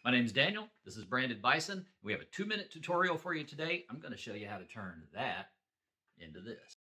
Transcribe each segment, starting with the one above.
My name's Daniel. This is Branded Bison. We have a 2-minute tutorial for you today. I'm going to show you how to turn that into this.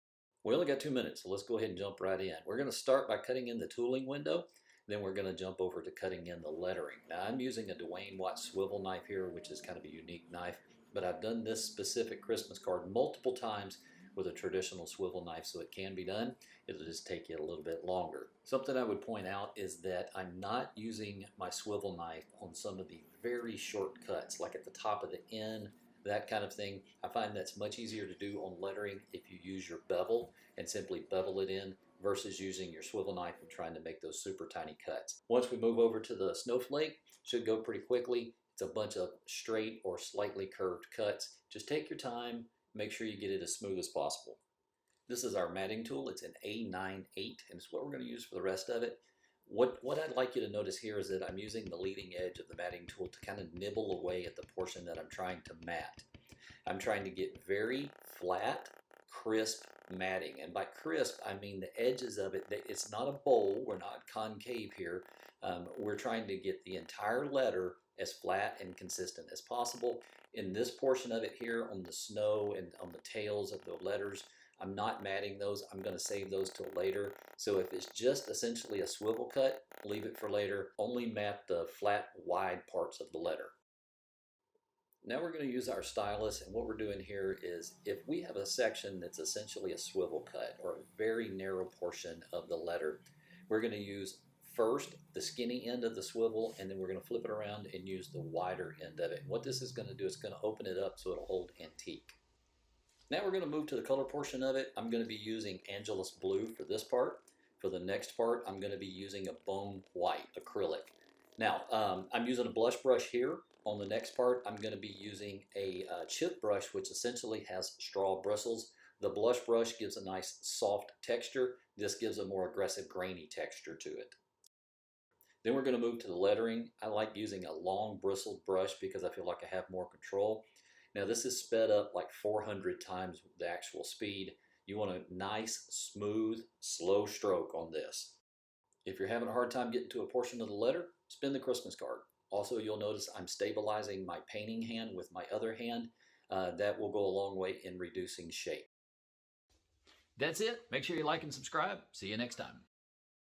We only got 2 minutes, so let's go ahead and jump right in. We're going to start by cutting in the tooling window, then we're going to jump over to cutting in the lettering. Now I'm using a Dwayne Watt swivel knife here, which is kind of a unique knife, but I've done this specific Christmas card multiple times with a traditional swivel knife, so it can be done. It'll just take you a little bit longer. Something I would point out is that I'm not using my swivel knife on some of the very short cuts, like at the top of the N, that kind of thing. I find that's much easier to do on lettering if you use your bevel and simply bevel it in versus using your swivel knife and trying to make those super tiny cuts. Once we move over to the snowflake, should go pretty quickly. It's a bunch of straight or slightly curved cuts. Just take your time, make sure you get it as smooth as possible. This is our matting tool. It's an A98 and it's what we're going to use for the rest of it. What I'd like you to notice here is that I'm using the leading edge of the matting tool to kind of nibble away at the portion that I'm trying to mat. I'm trying to get very flat, crisp matting. And by crisp, I mean the edges of it. It's not a bowl. We're not concave here. We're trying to get the entire letter as flat and consistent as possible. In this portion of it here on the snow and on the tails of the letters, I'm not matting those. I'm going to save those till later. So if it's just essentially a swivel cut, leave it for later. Only mat the flat, wide parts of the letter. Now we're going to use our stylus, and what we're doing here is if we have a section that's essentially a swivel cut or a very narrow portion of the letter, we're going to use first the skinny end of the swivel, and then we're going to flip it around and use the wider end of it. What this is going to do is going to open it up so it'll hold antique. Now we're going to move to the color portion of it. I'm going to be using Angelus Blue for this part. For the next part, I'm going to be using a Bone White acrylic. Now, I'm using a blush brush here. On the next part, I'm going to be using a chip brush, which essentially has straw bristles. The blush brush gives a nice soft texture. This gives a more aggressive, grainy texture to it. Then we're going to move to the lettering. I like using a long bristled brush because I feel like I have more control. Now this is sped up like 400 times the actual speed. You want a nice, smooth, slow stroke on this. If you're having a hard time getting to a portion of the letter, spin the Christmas card. Also, you'll notice I'm stabilizing my painting hand with my other hand. That will go a long way in reducing shape. That's it. Make sure you like and subscribe. See you next time.